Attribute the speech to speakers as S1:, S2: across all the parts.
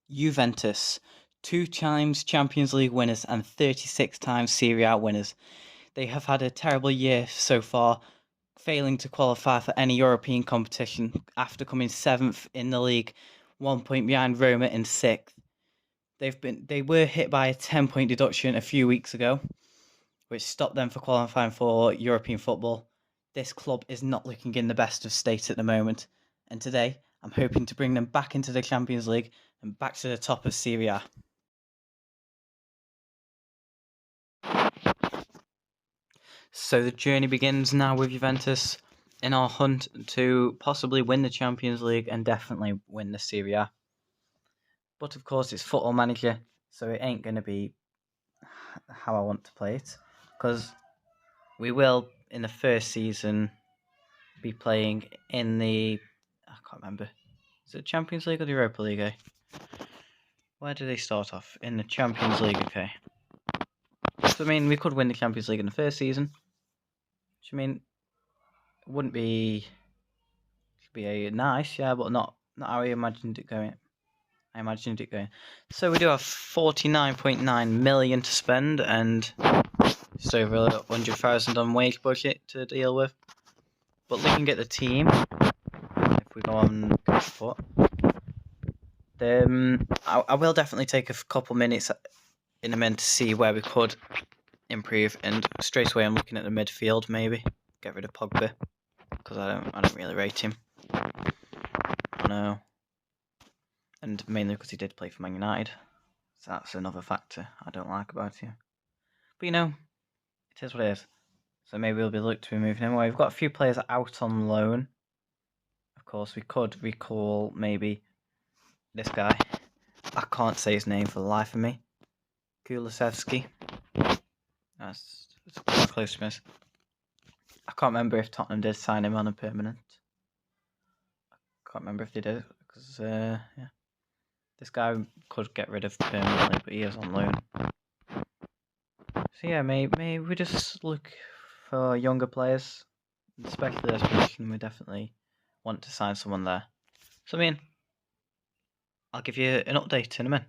S1: Juventus, 2 times Champions League winners and 36 times Serie A winners. They have had a terrible year so far, failing to qualify for any European competition after coming 7th in the league, 1 point behind Roma in 6th. They were hit by a 10-point deduction a few weeks ago, which stopped them from qualifying for European football. This club is not looking in the best of state at the moment, and today I'm hoping to bring them back into the Champions League and back to the top of Serie A. So the journey begins now with Juventus in our hunt to possibly win the Champions League and definitely win the Serie A. But of course it's Football Manager, so it ain't going to be how I want to play it, because we will, in the first season, be playing in the... I can't remember. Is it Champions League or the Europa League, eh? Where do they start off? In the Champions League, okay. So, I mean, we could win the Champions League in the first season. Which, I mean, wouldn't be... Could be a nice, yeah, but not how I imagined it going. So we do have 49.9 million to spend and just over 100,000 on wage budget to deal with. But looking at the team, if we go on foot, I will definitely take a couple minutes in a minute to see where we could improve. And straight away, I'm looking at the midfield. Maybe get rid of Pogba because I don't really rate him. No, and mainly because he did play for Man United. So that's another factor I don't like about him. But you know, it is what it is. So maybe we'll be looked to be moving him away. We've got a few players out on loan. Of course, we could recall maybe this guy. I can't say his name for the life of me. Kulusevski. That's quite close to miss. I can't remember if Tottenham did sign him on a permanent. I can't remember if they did, because yeah, this guy could get rid of permanently, but he is on loan. So yeah, maybe we just look for younger players, especially this position. We definitely want to sign someone there. So I mean, I'll give you an update in a minute.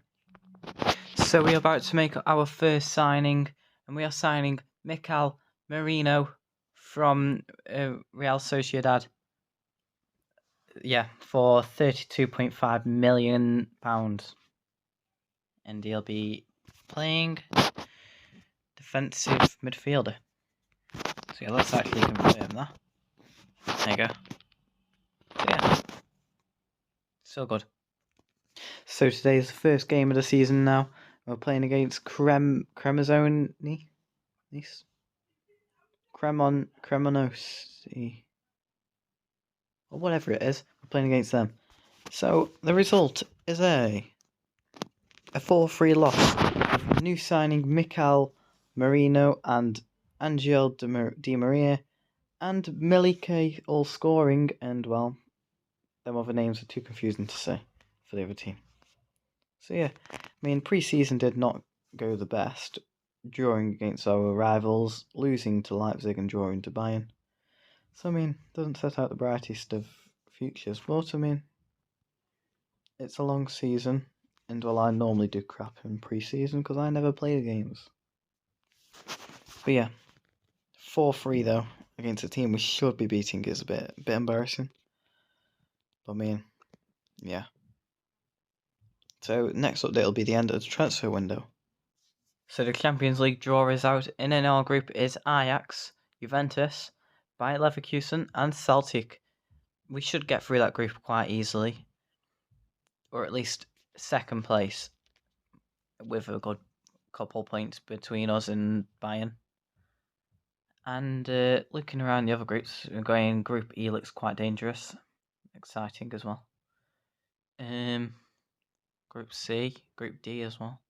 S1: So we're about to make our first signing, and we are signing Mikel Merino from Real Sociedad. Yeah, for £32.5 million. And he'll be playing defensive midfielder. So yeah, let's actually confirm that. There you go. So yeah, so good. So today is the first game of the season now. We're playing against Cremonosi, or whatever it is. We're playing against them. So the result is a 4-3 loss. With new signing Mikel Merino and Angel Di Maria and Melike all scoring, and well, them other names are too confusing to say for the other team. So yeah, I mean, pre-season did not go the best, drawing against our rivals, losing to Leipzig and drawing to Bayern. So I mean, doesn't set out the brightest of futures, but I mean, it's a long season, and well, I normally do crap in pre-season because I never play the games. But yeah, 4-3 though against a team we should be beating is a bit embarrassing. But I mean, yeah. So next update will be the end of the transfer window. So the Champions League draw is out, and in our group is Ajax, Juventus, Bayer Leverkusen and Celtic. We should get through that group quite easily, or at least second place, with a good couple points between us and Bayern. And looking around the other groups, we're going Group E looks quite dangerous, exciting as well. Group C, Group D as well.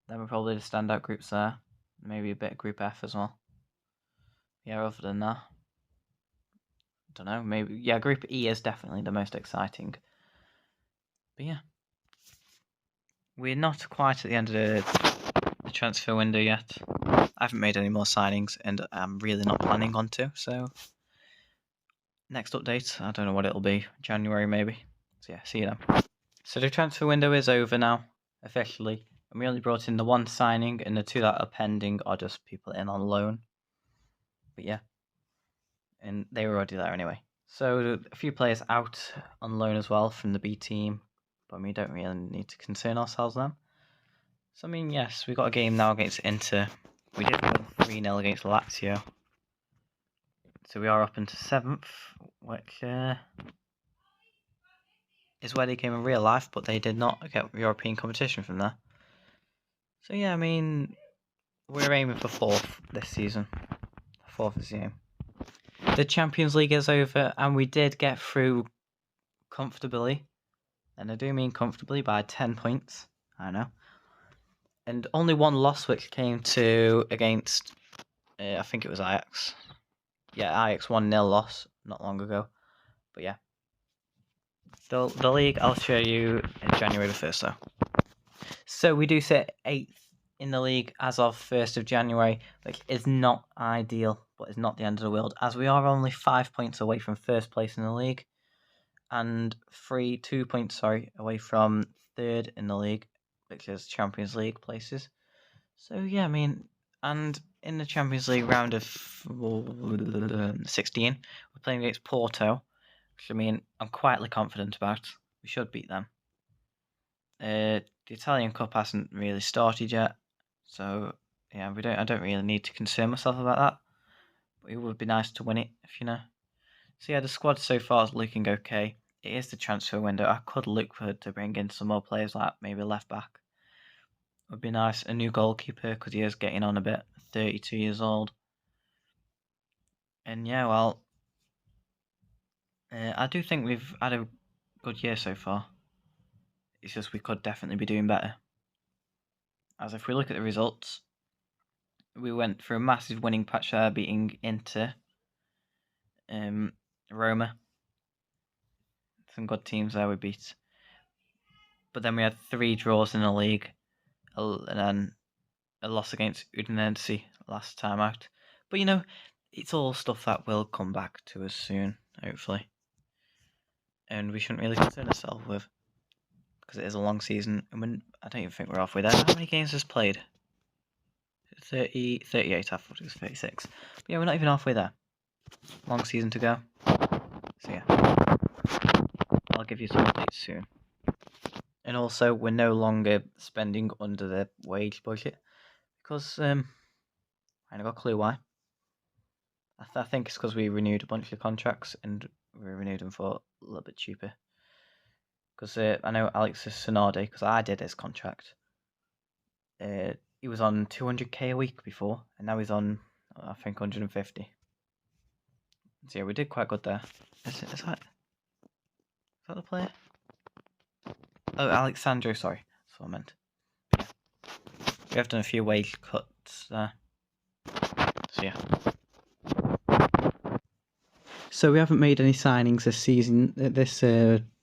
S1: Then we're probably the standout groups there. Maybe a bit of Group F as well. Yeah, other than that, I don't know. Maybe, yeah, Group E is definitely the most exciting. But yeah, we're not quite at the end of the transfer window yet. I haven't made any more signings, and I'm really not planning on to. So next update, I don't know what it'll be. January maybe. So yeah, see you then. So the transfer window is over now, officially. And we only brought in the one signing, and the two that are pending are just people in on loan. But yeah, and they were already there anyway. So a few players out on loan as well from the B team, but we don't really need to concern ourselves then. So I mean, yes, we got a game now against Inter. We did win 3-0 against Lazio. So we are up into 7th, which is where they came in real life, but they did not get European competition from there. So yeah, I mean, we're aiming for 4th this season. 4th is the aim. The Champions League is over, and we did get through comfortably. And I do mean comfortably by 10 points. I know. And only one loss, which came to against, I think it was Ajax. Yeah, Ajax 1-0 loss not long ago. But yeah. The league, I'll show you in January the 1st, though. So we do sit 8th in the league as of 1st of January, which is not ideal, but it's not the end of the world, as we are only 5 points away from 1st place in the league, and 2 points, away from 3rd in the league, which is Champions League places. So yeah, I mean, and in the Champions League round of 16, we're playing against Porto, which I mean, I'm quietly confident about. We should beat them. The Italian Cup hasn't really started yet, so yeah, I don't really need to concern myself about that. But it would be nice to win it, if you know. So yeah, the squad so far is looking okay. It is the transfer window. I could look to bring in some more players, like maybe left back. It would be nice. A new goalkeeper, because he is getting on a bit. 32 years old. And yeah, well, I do think we've had a good year so far. It's just we could definitely be doing better. As if we look at the results, we went for a massive winning patch there, beating Inter, Roma. Some good teams there we beat. But then we had 3 draws in the league, and then a loss against Udinese last time out. But you know, it's all stuff that will come back to us soon, hopefully. And we shouldn't really concern ourselves with, because it is a long season. And I don't even think we're halfway there. How many games has played? 38, I thought it was 36. But yeah, we're not even halfway there. Long season to go. So yeah, I'll give you some updates soon. And also, we're no longer spending under the wage budget, because I ain't got a clue why. I think it's because we renewed a bunch of contracts, and we renewed them for a little bit cheaper. Because I know Alexis Sonardi, because I did his contract. He was on 200k a week before, and now he's on, I think, 150. So yeah, we did quite good there. Is that the player? Oh, Alexandro, sorry. That's what I meant. Yeah. We have done a few wage cuts there. So yeah. So we haven't made any signings this season, this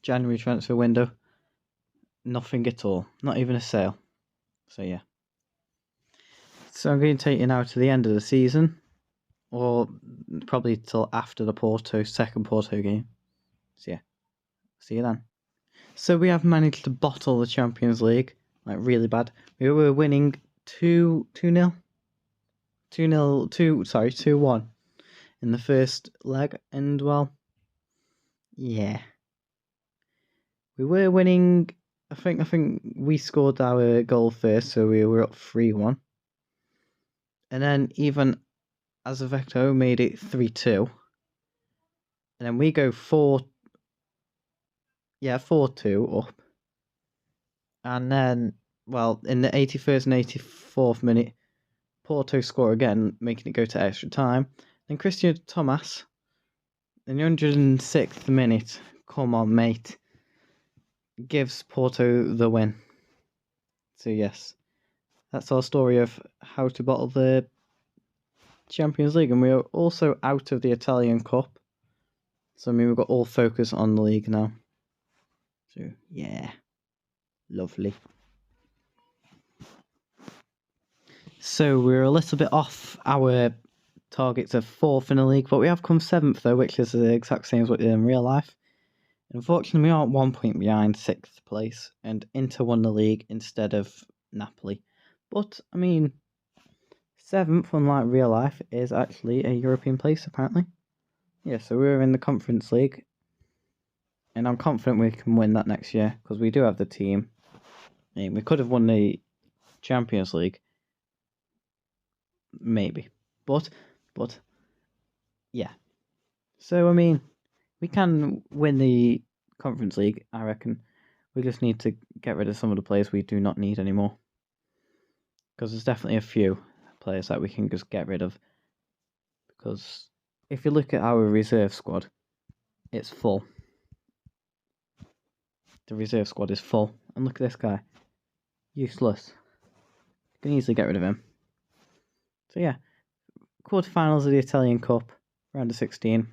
S1: January transfer window. Nothing at all. Not even a sale. So yeah. So I'm going to take you now to the end of the season, or probably till after the second Porto game. So yeah. See you then. So we have managed to bottle the Champions League, like really bad. We were winning 2-0. 2-1 in the first leg, and well, yeah. We were winning. I think we scored our goal first, so we were up 3-1. And then even Azevedo made it 3-2. And then we go 4-2 up. And then, well, in the 81st and 84th minute, Porto score again, making it go to extra time. Then Christian Thomas, in the 106th minute, come on, mate, gives Porto the win. So yes, that's our story of how to bottle the Champions League. And we are also out of the Italian Cup. So I mean, we've got all focus on the league now. So yeah, lovely. So we're a little bit off our targets of 4th in the league, but we have come 7th though, which is the exact same as what we did in real life. Unfortunately, we aren't 1 point behind 6th place, and Inter won the league instead of Napoli. But, I mean, 7th, unlike real life, is actually a European place, apparently. Yeah, so we're in the Conference League, and I'm confident we can win that next year, because we do have the team. I mean, we could have won the Champions League, maybe. But, yeah. So, I mean, we can win the Conference League, I reckon. We just need to get rid of some of the players we do not need anymore. Because there's definitely a few players that we can just get rid of. Because if you look at our reserve squad, it's full. The reserve squad is full. And look at this guy. Useless. You can easily get rid of him. So yeah, quarterfinals of the Italian Cup, round of 16,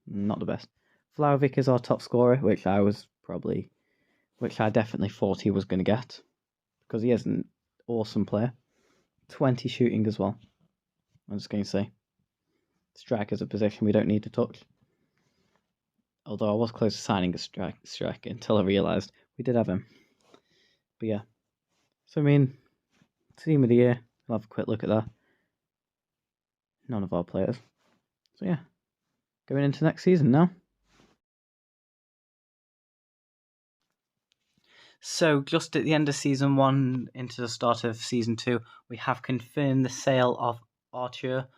S1: not the best. Vlahovic is our top scorer, which I definitely thought he was going to get, because he is an awesome player. 20 shooting as well. I'm just going to say, striker's a position we don't need to touch. Although I was close to signing a striker until I realised we did have him. But yeah, so I mean, team of the year. We'll have a quick look at that. None of our players. So yeah, going into next season now. So just at the end of season 1 into the start of season 2, we have confirmed the sale of Archer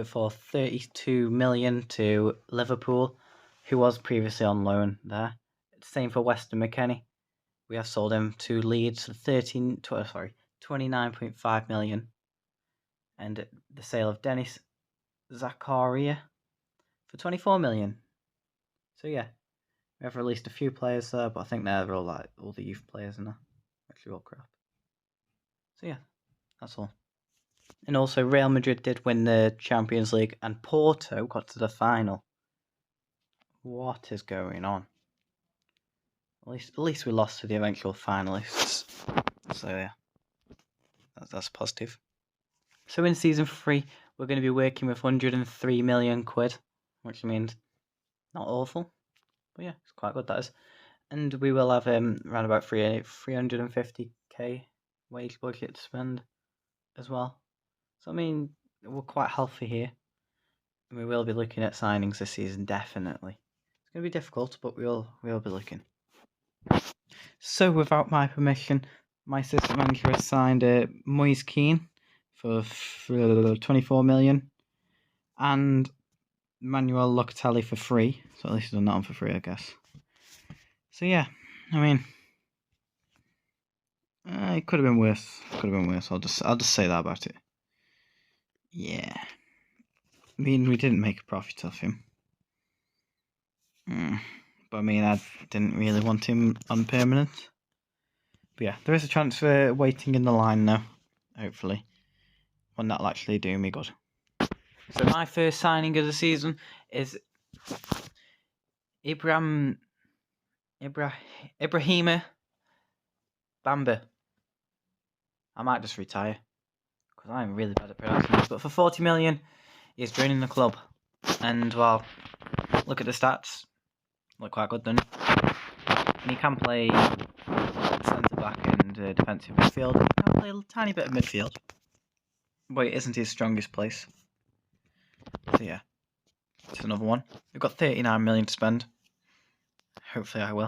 S1: for 32 million to Liverpool, who was previously on loan there. Same for Weston McKennie. We have sold him to Leeds for 29.5 million. And the sale of Dennis Zakaria for 24 million. So yeah, we have released a few players there, but I think they're all like all the youth players in there. Actually all crap. So yeah, that's all. And also Real Madrid did win the Champions League and Porto got to the final. What is going on? At least we lost to the eventual finalists. So yeah, that's positive. So in season 3, we're going to be working with 103 million quid, which means not awful, but yeah, it's quite good, that is. And we will have around about 350k wage budget to spend as well. So I mean, we're quite healthy here. And we will be looking at signings this season, definitely. It's going to be difficult, but we'll be looking. So without my permission, my assistant manager has signed Moise Keane for 24 million and Manuel Locatelli for free. So at least he's done that one for free, I guess. So yeah, I mean, it could have been worse. I'll just say that about it. Yeah, I mean, we didn't make a profit off him. But I mean, I didn't really want him on permanent. But yeah, there is a transfer waiting in the line now. Hopefully, one that'll actually do me good. So my first signing of the season is Ibrahima Bamba. I might just retire because I'm really bad at pronouncing this. But for 40 million, he's joining the club, and well, look at the stats. Look quite good, don't he? And he can play centre back and defensive midfield. He can play a tiny bit of midfield, but it isn't his strongest place. So yeah, it's another one. We've got 39 million to spend. Hopefully I will,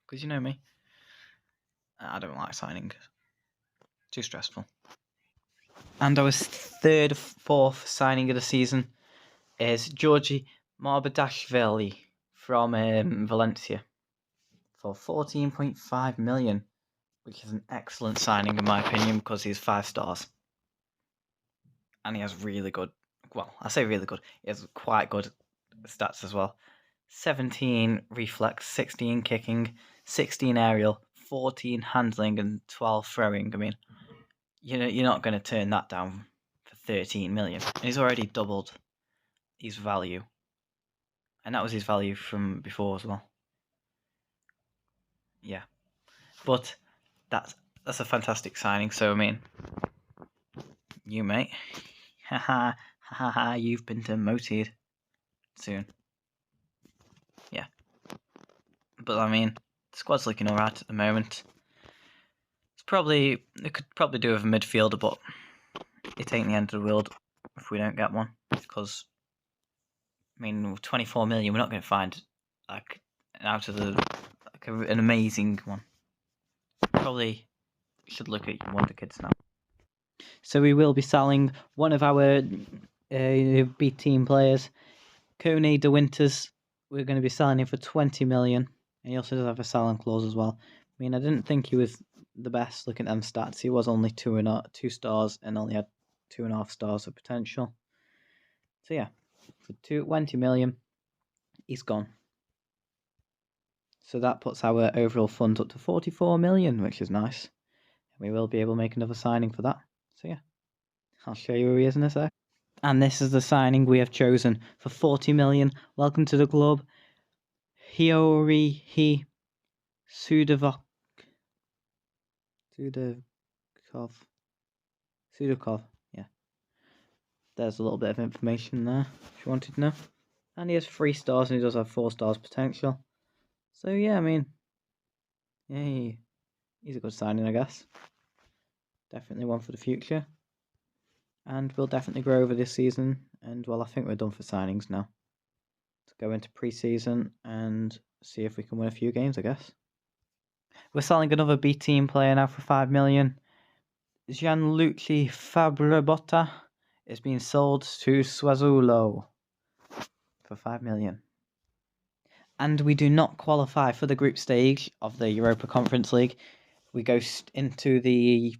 S1: because you know me. I don't like signing. Too stressful. And our third, fourth signing of the season is Georgi Marbadashvili from Valencia for 14.5 million, which is an excellent signing in my opinion because he's 5 stars. And he has really good, well, I say really good, he has quite good stats as well. 17 reflex, 16 kicking, 16 aerial, 14 handling, and 12 throwing. I mean, you're not going to turn that down for 13 million. And he's already doubled his value. And that was his value from before as well. Yeah. But that's a fantastic signing. So, I mean, you, mate, you've been demoted soon. Yeah. But I mean, the squad's looking alright at the moment. They could probably do with a midfielder, but it ain't the end of the world if we don't get one. Because I mean, with 24 million, we're not going to find like an amazing one. Probably should look at Wonder Kids now. So we will be selling one of our B team players, Coney JUVENTUS. We're going to be selling him for 20 million, and he also does have a sell-on clause as well. I mean, I didn't think he was the best looking at them stats. He was only 2 stars and only had 2.5 stars of potential. So yeah, for 20 million, he's gone. So that puts our overall funds up to 44 million, which is nice. We will be able to make another signing for that. So yeah, I'll show you who he is in a sec. And this is the signing we have chosen for 40 million. Welcome to the club, Hiyori Sudakov. Sudakov, yeah. There's a little bit of information there if you wanted to know. And he has 3 stars and he does have 4 stars potential. So yeah, I mean, yeah, he's a good signing, I guess. Definitely one for the future. And we'll definitely grow over this season. And well, I think we're done for signings now. To go into pre-season and see if we can win a few games, I guess. We're selling another B team player now for 5 million. Gianluigi Fabrebotta is being sold to Sassuolo for 5 million. And we do not qualify for the group stage of the Europa Conference League. We go into the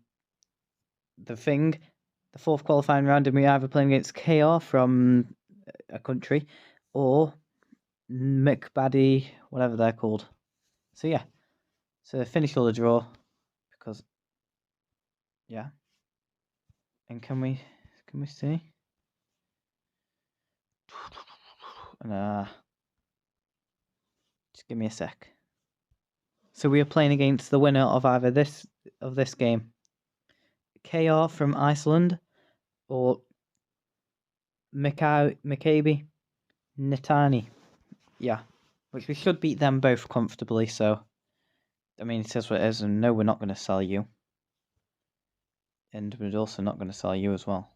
S1: 4th qualifying round, and we either playing against KR from a country or McBaddy, whatever they're called. So yeah, so finish all the draw because yeah. And can we see? Just give me a sec. So we are playing against the winner of either this game, KR from Iceland, or Maccabi Netani. Yeah, which we should beat them both comfortably. So, I mean, it says what it is, and no, we're not going to sell you, and we're also not going to sell you as well.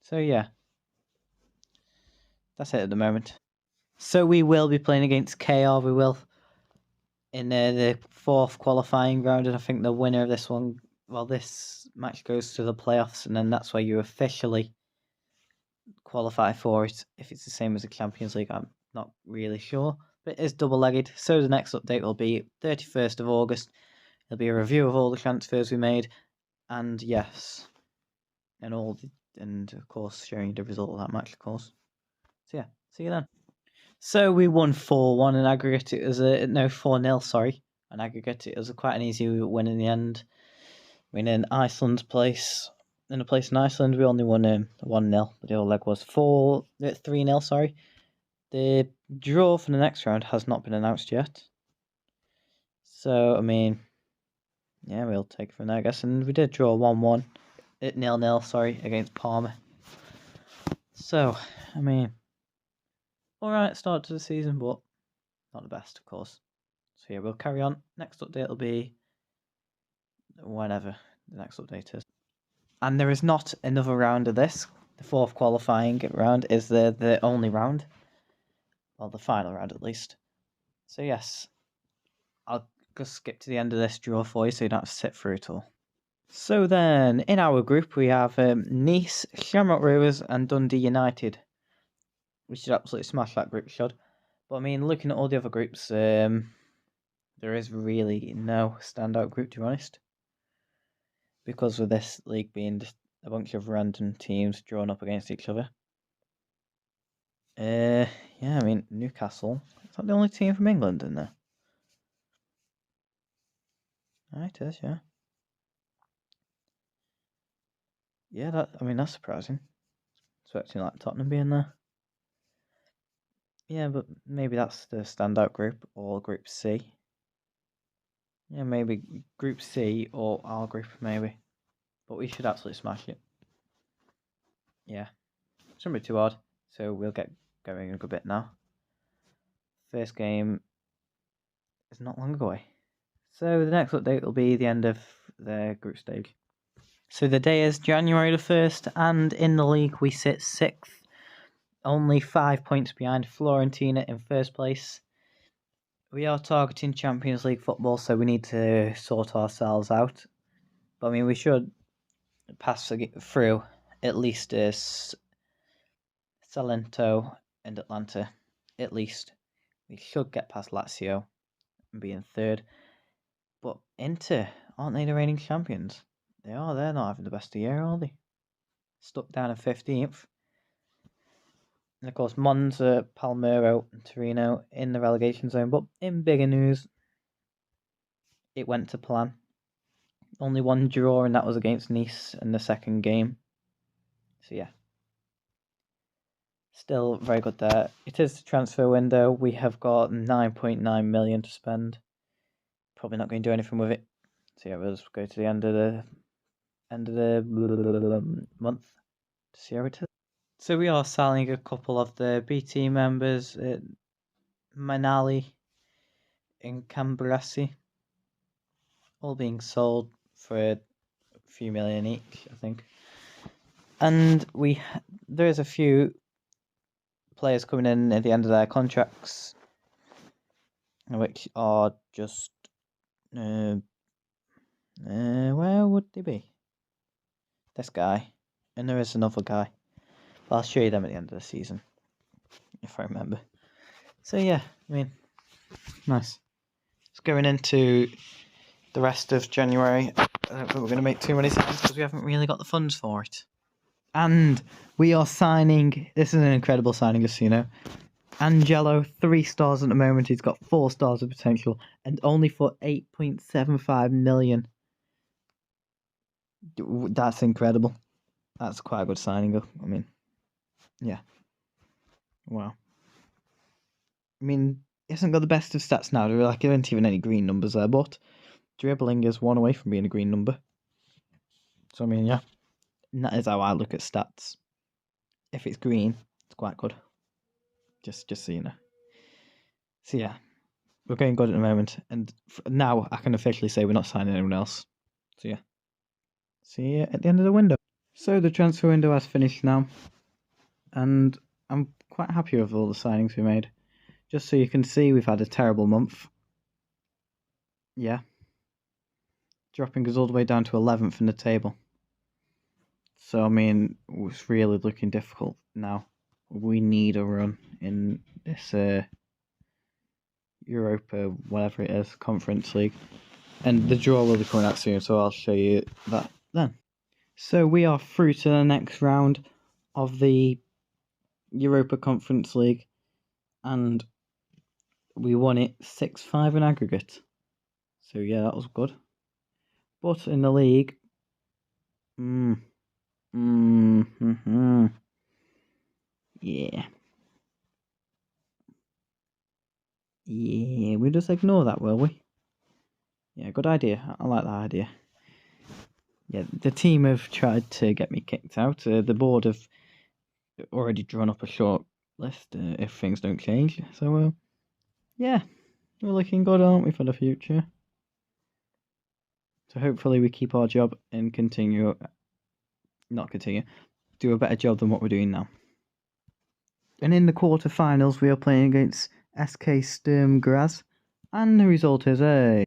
S1: So yeah, that's it at the moment. So we will be playing against KR. We will in the 4th qualifying round, and I think the winner of this one, well, this match goes to the playoffs, and then that's where you officially qualify for it. If it's the same as the Champions League, I'm not really sure, but it is double-legged. So the next update will be 31st of August. There'll be a review of all the transfers we made, and yes, and of course showing you the result of that match, of course. So yeah, see you then. So we won 4-1 and aggregate it as 4-0, sorry. And aggregate it as quite an easy win in the end. I mean, in a place in Iceland, we only won 1-0, but the other leg was 3-0, sorry. The draw for the next round has not been announced yet. So, I mean, yeah, we'll take it from there, I guess. And we did draw 1-1, 0-0, sorry, against Parma. So, I mean, alright start to the season, but not the best, of course. So yeah, we'll carry on. Next update will be whenever the next update is. And there is not another round of this. The 4th qualifying round is the only round. Well, the final round at least. So yes, I'll just skip to the end of this draw for you so you don't have to sit through it all. So then, in our group we have Nice, Shamrock Rovers and Dundee United. We should absolutely smash that group, should. But I mean, looking at all the other groups, there is really no standout group, to be honest. Because with this league being just a bunch of random teams drawn up against each other. Yeah, I mean, Newcastle. Is that the only team from England in there? It is, yeah. Yeah, that's surprising. Expecting like Tottenham being there. Yeah, but maybe that's the standout group, or Group C. Yeah, maybe Group C or our group, maybe. But we should absolutely smash it. Yeah. Shouldn't be too hard. So we'll get going in a good bit now. First game is not long away. So the next update will be the end of the group stage. So the day is January the 1st, and in the league we sit 6th, only 5 points behind Fiorentina in first place. We are targeting Champions League football, so we need to sort ourselves out. But I mean, we should pass through at least Salento and Atlanta. At least we should get past Lazio and be in third. But Inter, aren't they the reigning champions? They are. They're not having the best of the year, are they? Stuck down in 15th. And of course, Monza, Palmero, and Torino in the relegation zone. But in bigger news, it went to plan. Only one draw, and that was against Nice in the second game. So yeah, still very good there. It is the transfer window. We have got 9.9 million to spend. Probably not going to do anything with it. So yeah, we'll just go to the end of the month to see how it is. So we are selling a couple of the BT members, Manali and Cambrassi, all being sold for a few million each, I think. And there is a few players coming in at the end of their contracts, which are just where would they be? This guy, and there is another guy. But I'll show you them at the end of the season, if I remember. So yeah, I mean, nice. It's going into the rest of January. I don't think we're going to make too many signings because we haven't really got the funds for it. And we are signing. This is an incredible signing, just so you know. Angelo, 3 stars at the moment. He's got 4 stars of potential, and only for 8.75 million. That's incredible. That's quite a good signing. I mean, yeah. Wow. I mean, he hasn't got the best of stats now. There aren't even any green numbers there, but dribbling is 1 away from being a green number. So I mean, yeah, and that is how I look at stats. If it's green, it's quite good. Just so you know. So yeah, we're going good at the moment, and now I can officially say we're not signing anyone else. So yeah, see you at the end of the window. So the transfer window has finished now, and I'm quite happy with all the signings we made. Just so you can see, we've had a terrible month. Yeah, dropping us all the way down to 11th in the table. So I mean, it's really looking difficult now. We need a run in this Europa, whatever it is, Conference League. And the draw will be coming out soon, so I'll show you that then. So we are through to the next round of the Europa Conference League, and we won it 6-5 in aggregate. So yeah, that was good. But in the league, yeah. Yeah, we'll just ignore that, will we? Yeah, good idea. I like that idea. Yeah, the team have tried to get me kicked out. The board have already drawn up a short list if things don't change. So, yeah, we're looking good, aren't we, for the future? So hopefully we keep our job and do a better job than what we're doing now. And in the quarterfinals, we are playing against SK Sturm Graz, and the result is a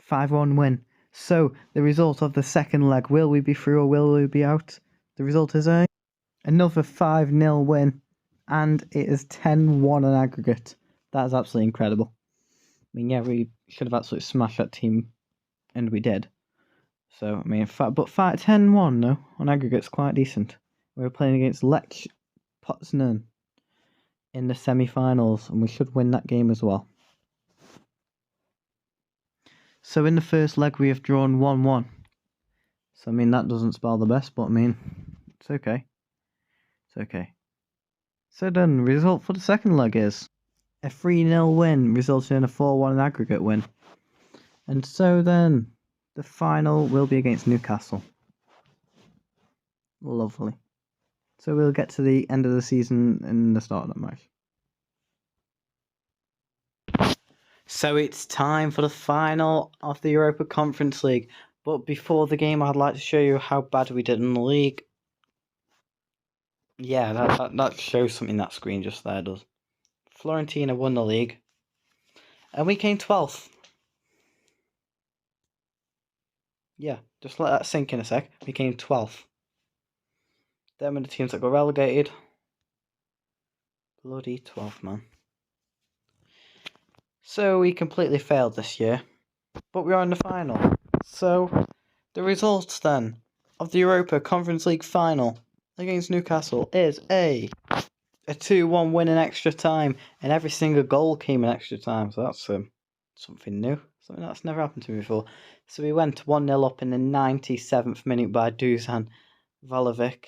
S1: 5-1 win. So, the result of the second leg, will we be through or will we be out? The result is another 5-0 win, and it is 10-1 in aggregate. That is absolutely incredible. I mean, yeah, we should have absolutely smashed that team, and we did. So, I mean, 10-1, though, on aggregate is quite decent. We were playing against Lech Poznan in the semi-finals, and we should win that game as well. So in the first leg, we have drawn 1-1. So, I mean, that doesn't spell the best, but I mean, it's okay. It's okay. So then, the result for the second leg is a 3-0 win, resulting in a 4-1 aggregate win. And so then, the final will be against Newcastle. Lovely. So we'll get to the end of the season and the start of that match. So it's time for the final of the Europa Conference League. But before the game, I'd like to show you how bad we did in the league. Yeah, that shows something, that screen just there does. Fiorentina won the league. And we came 12th. Yeah, just let that sink in a sec. We came 12th. Them are the teams that got relegated. Bloody 12th, man. So we completely failed this year. But we are in the final. So, the results then of the Europa Conference League final against Newcastle is a 2-1 win in extra time, and every single goal came in extra time, so that's something new, something that's never happened to me before. So we went 1-0 up in the 97th minute by Dusan Vlahovic,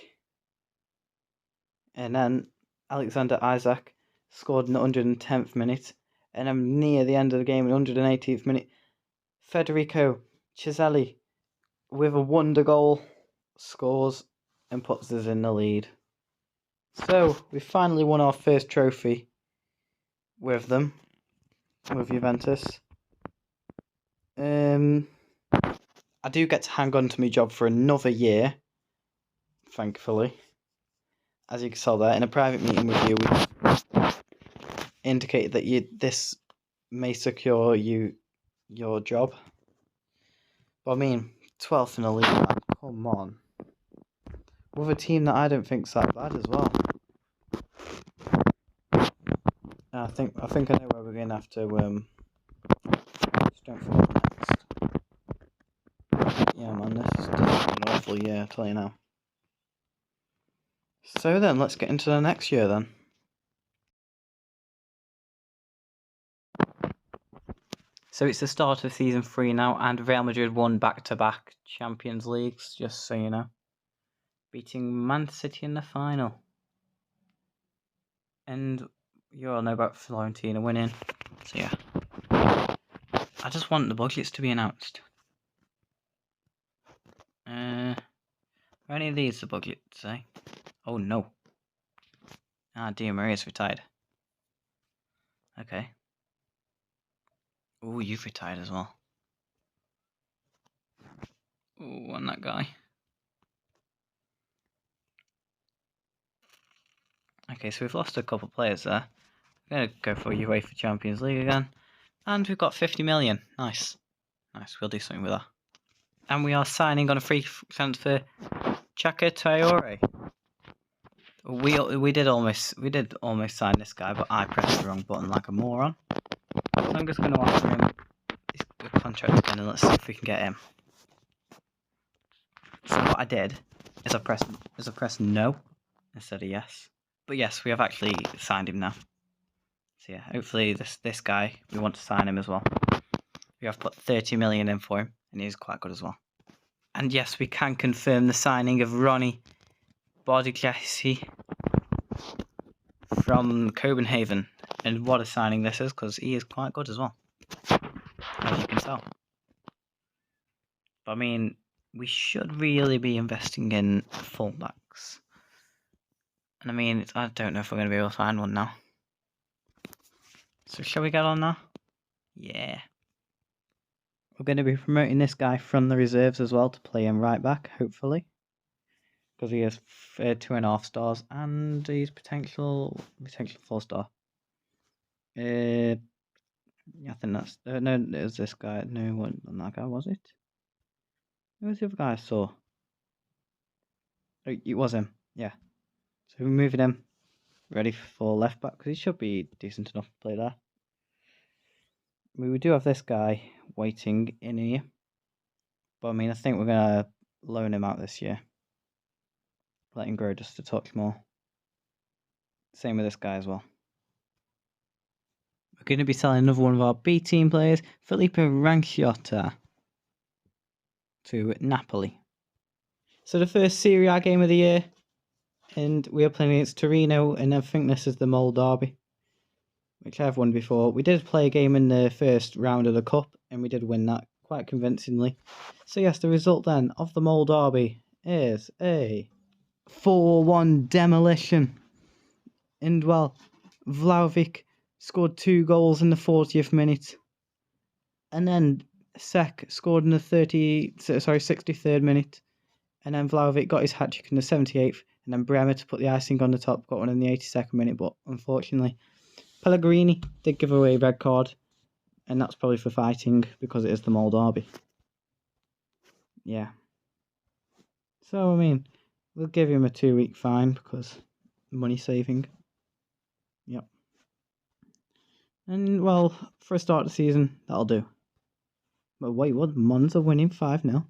S1: and then Alexander Isak scored in the 110th minute, and then near the end of the game, in the 118th minute, Federico Chiellini with a wonder goal scores and puts us in the lead. So we finally won our first trophy with them, with Juventus. I do get to hang on to my job for another year, thankfully. As you can tell there, in a private meeting with you, we indicated that this may secure your job. But I mean, 12th in the league, man. Come on. With a team that I don't think's that bad as well. I think I know where we're going to have to strengthen up next. Yeah, man, this is an awful year, I'll tell you now. So then, let's get into the next year then. So it's the start of season 3 now, and Real Madrid won back-to-back Champions Leagues, just so you know. Beating Man City in the final. And you all know about Fiorentina winning, so yeah. I just want the budgets to be announced. Are any of these the budgets, eh? Oh no. Di Maria's retired. Okay. Oh, you've retired as well. Oh, and that guy. Okay, so we've lost a couple of players there. We're going to go for UEFA Champions League again. And we've got 50 million. Nice. Nice, we'll do something with that. And we are signing on a free transfer Chaka Traore. We did almost sign this guy, but I pressed the wrong button like a moron. So I'm just going to offer him his contract again, and let's see if we can get him. So what I did is I pressed no instead of yes. But yes, we have actually signed him now. So yeah, hopefully this guy, we want to sign him as well. We have put 30 million in for him, and he's quite good as well. And yes, we can confirm the signing of Ronnie Bodigliassi from Copenhagen. And what a signing this is, because he is quite good as well, as you can tell. But I mean, we should really be investing in fullbacks. And I mean, I don't know if we're going to be able to find one now. So shall we get on now? Yeah. We're going to be promoting this guy from the reserves as well to play him right back, hopefully. Because he has 2.5 stars and he's potential 4-star. Yeah, I think that's... no, it was this guy. No, it wasn't that guy, was it? Who was the other guy I saw? Oh, it was him, yeah. So we're moving him ready for left back because he should be decent enough to play there. We do have this guy waiting in here. But I mean, I think we're going to loan him out this year. Let him grow just a touch more. Same with this guy as well. We're going to be selling another one of our B team players, Felipe Ranciotta, to Napoli. So the first Serie A game of the year, and we are playing against Torino, and I think this is the Mole Derby, which I've won before. We did play a game in the first round of the Cup, and we did win that quite convincingly. So yes, the result then of the Mole Derby is a 4-1 demolition. And well, Vlahovic scored 2 goals in the 40th minute. And then Sek scored in the 63rd minute. And then Vlahovic got his hat-trick in the 78th. And then Bremer, to put the icing on the top, got one in the 82nd minute. But unfortunately, Pellegrini did give away a red card. And that's probably for fighting, because it is the Mole Derby. Yeah. So, I mean, we'll give him a 2-week fine, because money saving. Yep. And, well, for a start of the season, that'll do. But wait, what? Monza winning 5-0?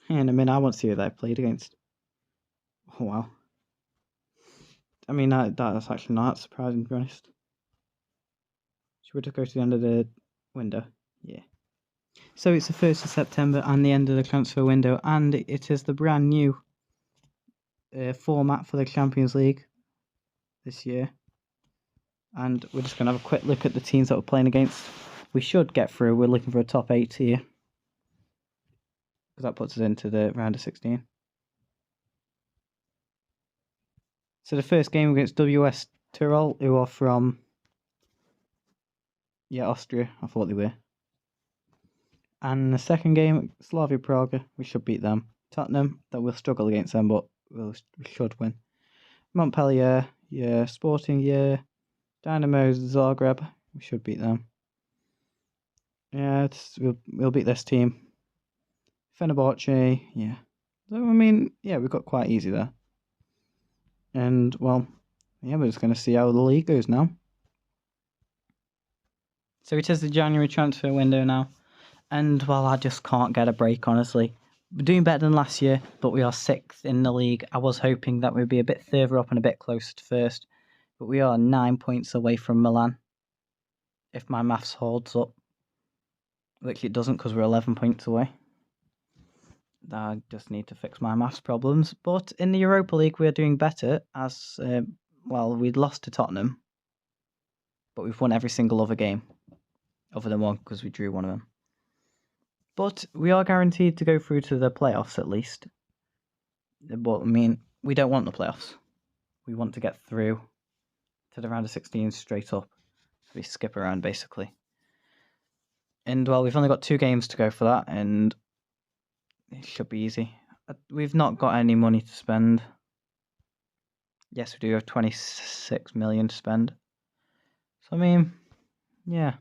S1: And I mean, I want to see who they played against. Oh, wow. I mean, that's actually not surprising, to be honest. Should we just go to the end of the window? Yeah. So it's the 1st of September and the end of the transfer window, and it is the brand new format for the Champions League this year. And we're just going to have a quick look at the teams that we're playing against. We should get through. We're looking for a top 8 here, because that puts us into the round of 16. So the first game against WS Tyrol, who are from Austria. I thought they were. And the second game, Slavia Praga, we should beat them. Tottenham, that we'll struggle against them, but we should win. Montpellier, Sporting, Dynamo Zagreb, we should beat them. Yeah, we'll beat this team. Fenerbahce, yeah. So, I mean, yeah, we've got quite easy there. And, well, yeah, we're just going to see how the league goes now. So it is the January transfer window now. And, well, I just can't get a break, honestly. We're doing better than last year, but we are 6th in the league. I was hoping that we'd be a bit further up and a bit closer to first. But we are 9 points away from Milan, if my maths holds up. Which it doesn't, because we're 11 points away. I just need to fix my maths problems. But in the Europa League, we are doing better as, we'd lost to Tottenham. But we've won every single other game. Other than one, because we drew one of them. But we are guaranteed to go through to the playoffs at least. But, I mean, we don't want the playoffs. We want to get through to the round of 16 straight up. So we skip around, basically. And, well, we've only got 2 games to go for that, and it should be easy. We've not got any money to spend. Yes, we do have 26 million to spend. So, I mean, yeah.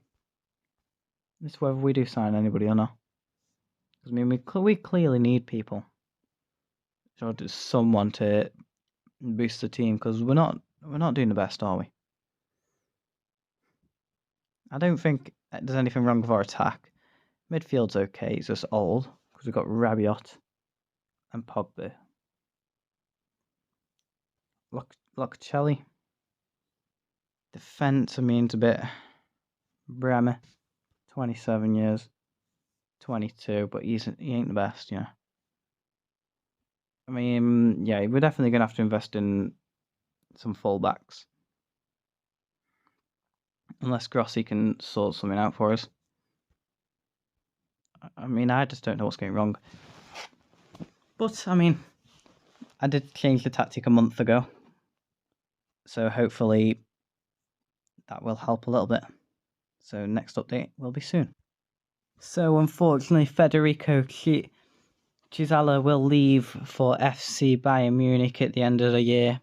S1: It's whether we do sign anybody or not. Because, I mean, we clearly need people. So there's someone to boost the team, because we're not doing the best, are we? I don't think there's anything wrong with our attack. Midfield's okay, it's just old, because we've got Rabiot and Pogba. Locatelli. Defence, I mean, it's a bit... Bremer, 27 years. 22, but he ain't the best, you know. I mean, yeah, we're definitely going to have to invest in some fullbacks. Unless Grossi can sort something out for us. I mean, I just don't know what's going wrong. But, I mean, I did change the tactic a month ago. So hopefully that will help a little bit. So next update will be soon. So unfortunately, Federico Chiesa will leave for FC Bayern Munich at the end of the year.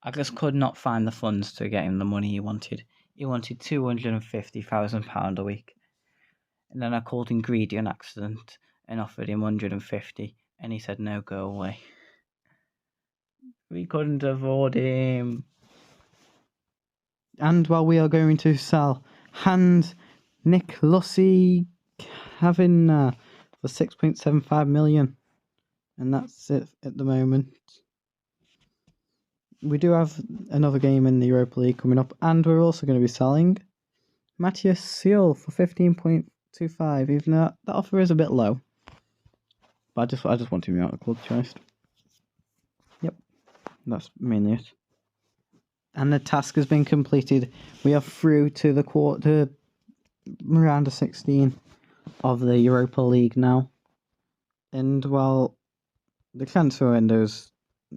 S1: I just could not find the funds to get him the money he wanted. He wanted £250,000 a week. And then I called him greedy on accident and offered him 150, and he said, no, go away. We couldn't afford him. And while we are going to sell Hans Nicklausi Kavanagh for 6.75 million. And that's it at the moment. We do have another game in the Europa League coming up, and we're also going to be selling Matthias Seal for 15.25, even though that offer is a bit low. But I just want him out of the club, to be honest. Yep, that's mainly it. And the task has been completed. We are through to the round of 16 of the Europa League now. And, well, the transfer window's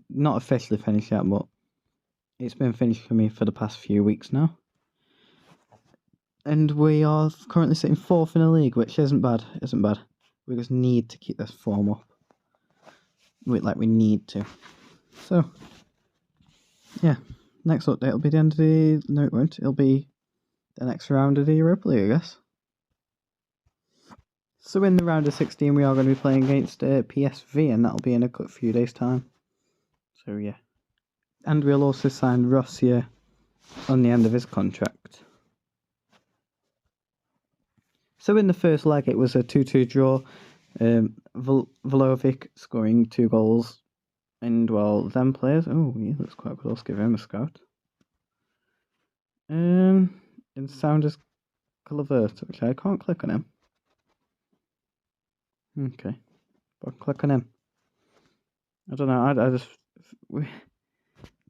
S1: not officially finished yet, but it's been finished for me for the past few weeks now. And we are currently sitting 4th in the league, which isn't bad. We just need to keep this form up. We need to. So, yeah. Next update will be the end of the... No, it won't. It'll be the next round of the Europa League, I guess. So in the round of 16, we are going to be playing against PSV, and that'll be in a few days' time. So, yeah. And we'll also sign Rossier on the end of his contract. So in the first leg, it was a 2-2 draw. Vlahovic scoring 2 goals. And, well, them players... Oh, yeah, that's quite good. Let's give him a scout. And Sounders Calavert, which I can't click on him. Okay. But click on him. I don't know, I just...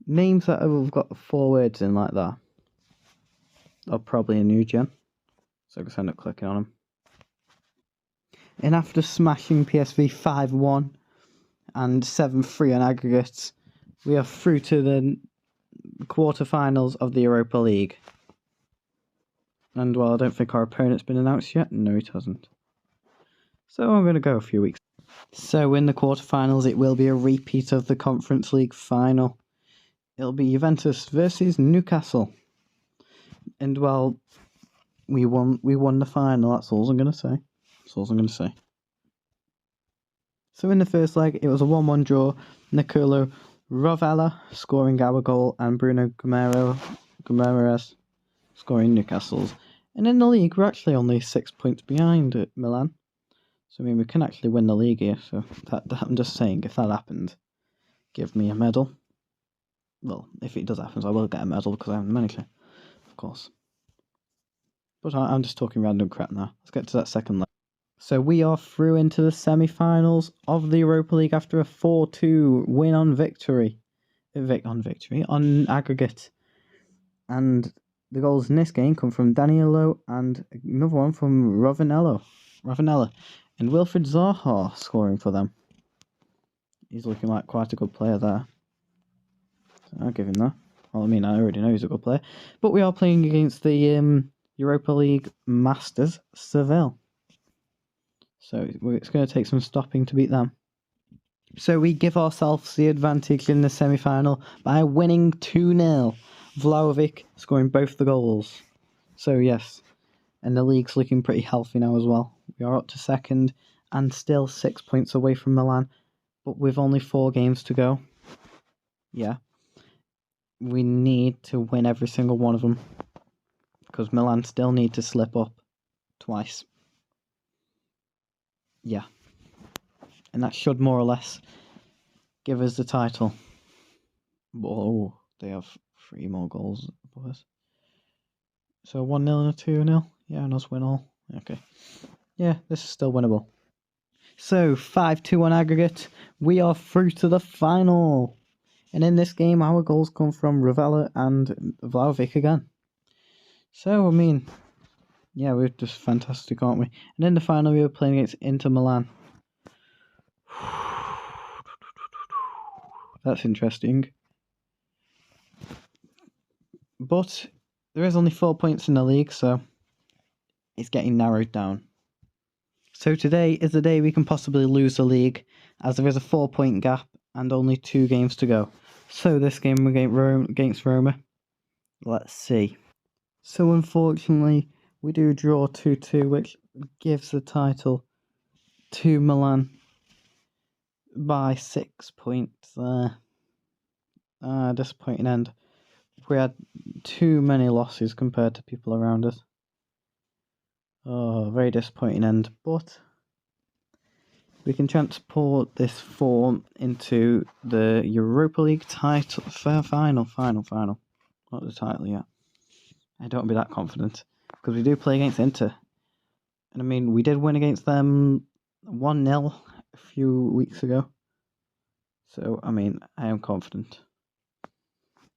S1: Names that have got 4 words in like that are probably a new gen. So I just end up clicking on them. And after smashing PSV 5-1 and 7-3 on aggregates, we are through to the quarterfinals of the Europa League. And, well, I don't think our opponent's been announced yet. No, it hasn't. So I'm going to go a few weeks. So in the quarterfinals, it will be a repeat of the Conference League final. It'll be Juventus versus Newcastle. And, well, we won the final. That's all I'm going to say. So in the first leg, it was a 1-1 draw. Nicolo Rovella scoring our goal and Bruno Guimaraes scoring Newcastle's. And in the league, we're actually only 6 points behind at Milan. So, I mean, we can actually win the league here. So, that I'm just saying, if that happened, give me a medal. Well, if it does happen, I will get a medal because I'm the manager, of course. But I'm just talking random crap now. Let's get to that second leg. So, we are through into the semi-finals of the Europa League after a 4-2 win on on aggregate. And the goals in this game come from Danilo and another one from Ravanella. And Wilfried Zaha scoring for them. He's looking like quite a good player there. So I'll give him that. Well, I mean, I already know he's a good player. But we are playing against the Europa League Masters, Seville. So it's going to take some stopping to beat them. So we give ourselves the advantage in the semi-final by winning 2-0. Vlahovic scoring both the goals. So yes, and the league's looking pretty healthy now as well. We are up to second and still 6 points away from Milan, but with only 4 games to go. Yeah. We need to win every single one of them because Milan still need to slip up twice. Yeah. And that should more or less give us the title. Oh, they have 3 more goals above us. So 1-0 and a 2-0. Yeah, and us win all. Okay. Yeah, this is still winnable. So 5-2 on aggregate. We are through to the final. And in this game, our goals come from Rovella and Vlahovic again. So, I mean, yeah, we're just fantastic, aren't we? And in the final, we were playing against Inter Milan. That's interesting. But there is only 4 points in the league, so it's getting narrowed down. So today is the day we can possibly lose the league, as there is a 4-point gap and only 2 games to go. So this game against Roma, let's see. So unfortunately, we do draw 2-2, which gives the title to Milan by 6 points there. Disappointing end. We had too many losses compared to people around us. Oh, very disappointing end. But we can transport this form into the Europa League title final. Not the title yet. I don't be that confident because we do play against Inter. And I mean, we did win against them 1-0 a few weeks ago. So, I mean, I am confident.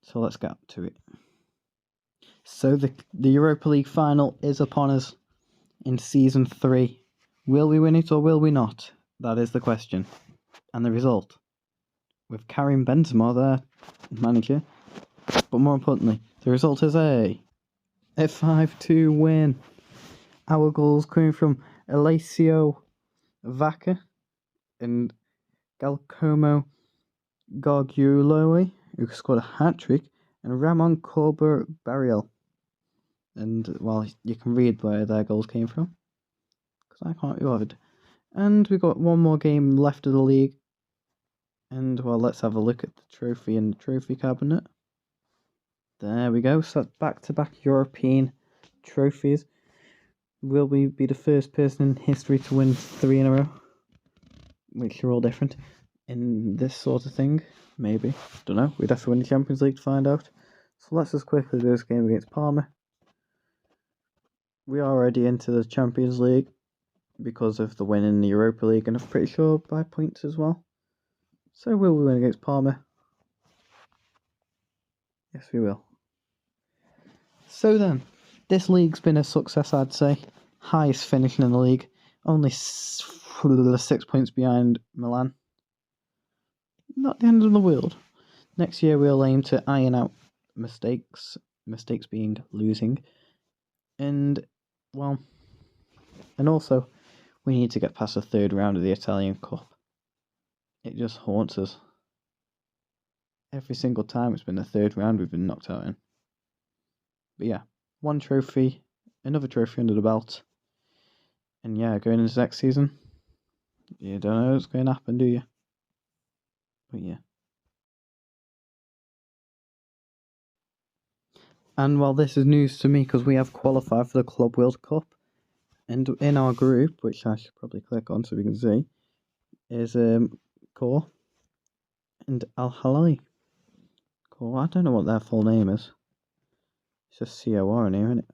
S1: So let's get to it. So the Europa League final is upon us in Season 3. Will we win it or will we not? That is the question. And the result, with Karim Benzema there, manager. But more importantly, the result is a A 5-2 win. Our goals coming from Eliseo Vaca and Galcomo Gargiulo, who scored a hat-trick, and Ramon Corber Barriel. And, well, you can read where their goals came from, because I can't be bothered. And we've got one more game left of the league. And, well, let's have a look at the trophy in the trophy cabinet. There we go. So that's back-to-back European trophies. Will we be the first person in history to win 3 in a row? Which are all different. In this sort of thing, maybe. Don't know. We'd have to win the Champions League to find out. So let's just quickly do this game against Parma. We are already into the Champions League because of the win in the Europa League, and I'm pretty sure by points as well. So will we win against Parma? Yes, we will. So then, this league's been a success, I'd say. Highest finishing in the league. Only 6 points behind Milan. Not the end of the world. Next year we'll aim to iron out mistakes being losing. And, well, and also, we need to get past the 3rd round of the Italian Cup. It just haunts us. Every single time it's been the 3rd round we've been knocked out in. But yeah, 1 trophy, another trophy under the belt. And yeah, going into next season, you don't know what's going to happen, do you? But yeah. And while this is news to me, because we have qualified for the Club World Cup, and in our group, which I should probably click on so we can see, is Core and Al Halali. Core, I don't know what their full name is. It's just COR in here, isn't it?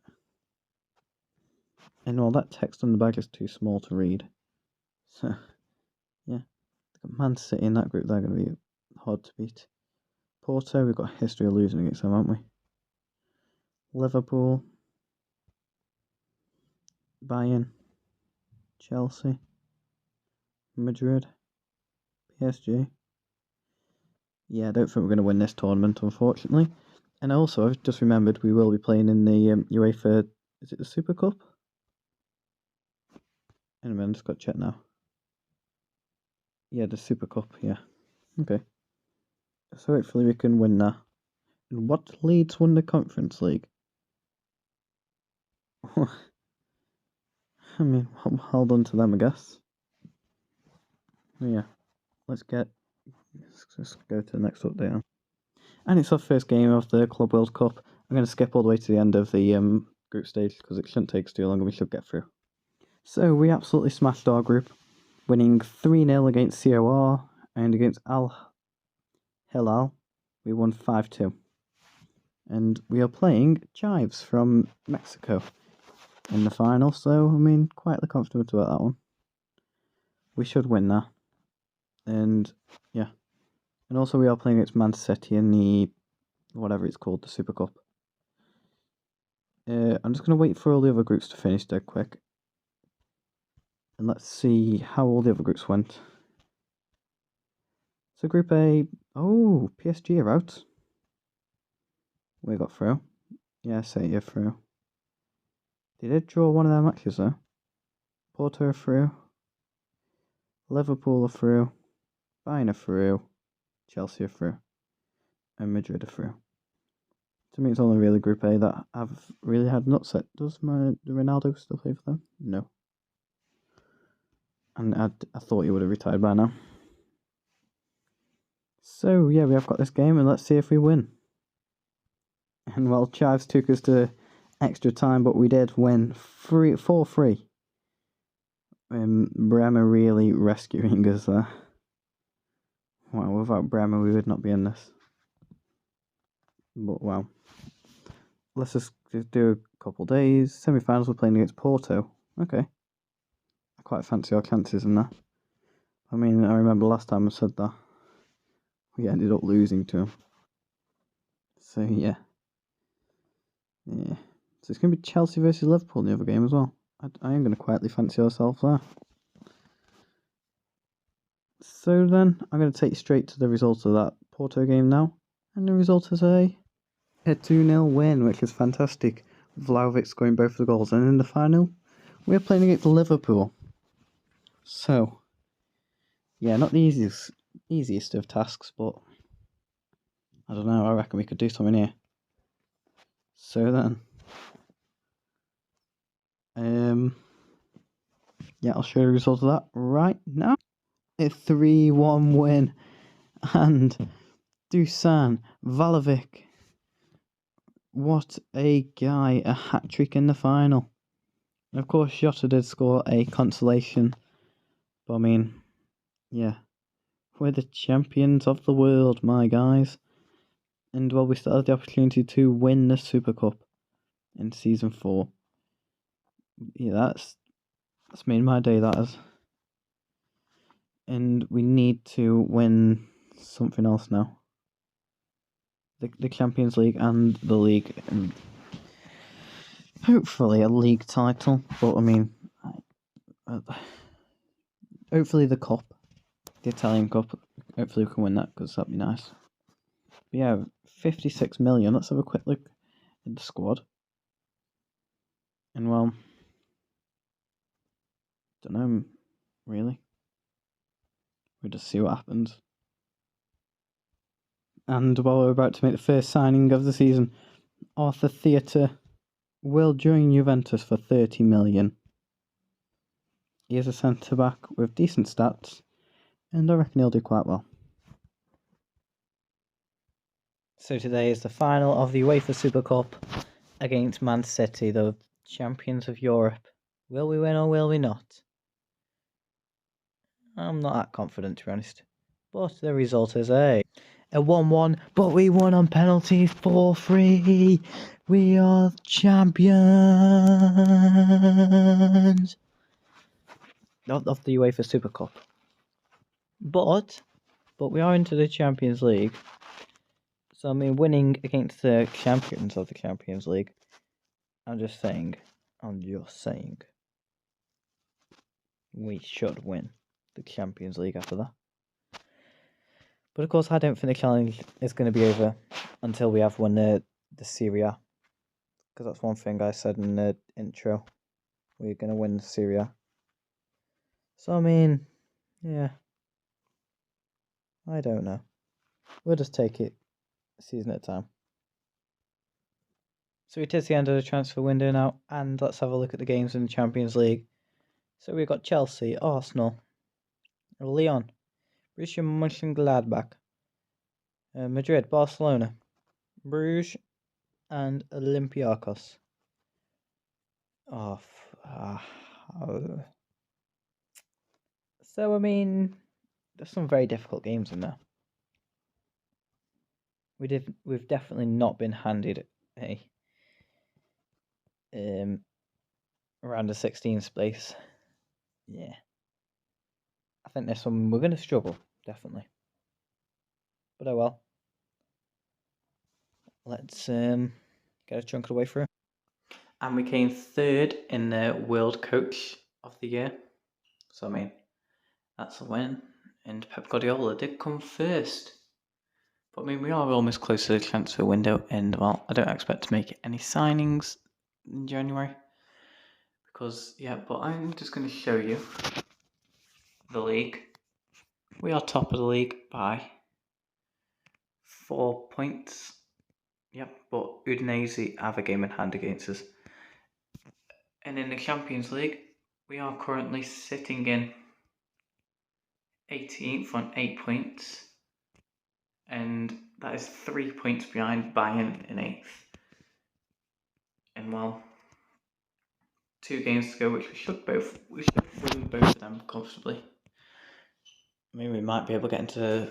S1: And all that text on the back is too small to read. So, yeah. Man City in that group, they're going to be hard to beat. Porto, we've got a history of losing against them, haven't we? Liverpool, Bayern, Chelsea, Madrid, PSG. Yeah, I don't think we're going to win this tournament, unfortunately. And also, I've just remembered we will be playing in the UEFA, is it the Super Cup? Anyway, I'm just got to check now. Yeah, the Super Cup, yeah. Okay. So hopefully we can win that. And what Leeds won the Conference League? I mean, well done to them, I guess. Yeah, let's just go to the next update. And it's our first game of the Club World Cup. I'm going to skip all the way to the end of the group stage because it shouldn't take us too long and we should get through. So we absolutely smashed our group, winning 3-0 against COR, and against Al Hilal we won 5-2. And we are playing Chives from Mexico in the final, so I mean, quietly confident about that one. We should win that. And yeah. And also we are playing against Man City in the, whatever it's called, the Super Cup. I'm just going to wait for all the other groups to finish dead quick. And let's see how all the other groups went. So Group A, oh, PSG are out. We got through. Yeah, City are through. They did draw one of their matches though. Porto are through. Liverpool are through. Bayern are through. Chelsea are through. And Madrid are through. To me, it's only really Group A that I've really had an upset. Does Ronaldo still play for them? No. And I thought he would have retired by now. So, yeah, we have got this game, and let's see if we win. And, well, Chives took us to extra time, but we did win 4-3. Bremer really rescuing us there. Wow, without Bremer, we would not be in this. But, wow. Let's just do a couple days. Semi-finals, we're playing against Porto. Okay. I quite fancy our chances in that. I mean, I remember last time I said that. We ended up losing to him. So, yeah. Yeah. So it's going to be Chelsea versus Liverpool in the other game as well. I am going to quietly fancy ourselves there. So then, I'm going to take you straight to the results of that Porto game now. And the result is a 2-0 win, which is fantastic. Vlahovic scoring both of the goals. And in the final, we're playing against Liverpool. So, yeah, not the easiest of tasks, but I don't know, I reckon we could do something here. So then, yeah, I'll show you the result of that right now. A 3-1 win, and Dusan Vlahovic, what a guy, a hat-trick in the final. And of course, Jota did score a consolation, but I mean, yeah, we're the champions of the world, my guys. And well, we still have the opportunity to win the Super Cup in Season 4. Yeah, that's made my day, that is. And we need to win something else now. The Champions League and the league, and hopefully a league title. But I mean, hopefully the cup, the Italian Cup. Hopefully we can win that, because that'd be nice. But yeah, 56 million. Let's have a quick look at the squad. And well, don't know really. We'll just see what happens. And while we're about to make the first signing of the season, Arthur Theatre will join Juventus for 30 million. He is a centre-back with decent stats, and I reckon he'll do quite well. So today is the final of the UEFA Super Cup against Man City, the champions of Europe. Will we win or will we not? I'm not that confident, to be honest. But the result is a 1-1, but we won on penalties 4-3. We are champions of the UEFA Super Cup. But we are into the Champions League. So I mean, winning against the champions of the Champions League. I'm just saying, we should win the Champions League after that. But of course, I don't think the challenge is going to be over until we have won the Serie A. Because that's one thing I said in the intro. We're going to win the Serie A. So, I mean, yeah. I don't know. We'll just take it a season at a time. So it is the end of the transfer window now. And let's have a look at the games in the Champions League. So we've got Chelsea, Arsenal, Lyon, Borussia Mönchengladbach, Madrid, Barcelona, Bruges, and Olympiacos. So I mean, there's some very difficult games in there. We've definitely not been handed a around the 16th place. Yeah, I think this one we're going to struggle, definitely. But oh well. Let's get a chunk of the way through. And we came third in the World Coach of the Year. So I mean, that's a win. And Pep Guardiola did come first. But I mean, we are almost close to the transfer window, and well, I don't expect to make any signings in January. Because, yeah, but I'm just going to show you the league. We are top of the league by 4 points. Yep, but Udinese have a game in hand against us. And in the Champions League, we are currently sitting in 18th on 8 points. And that is 3 points behind Bayern in 8th. And well, 2 games to go, which we should win both of them comfortably. I mean, we might be able to get into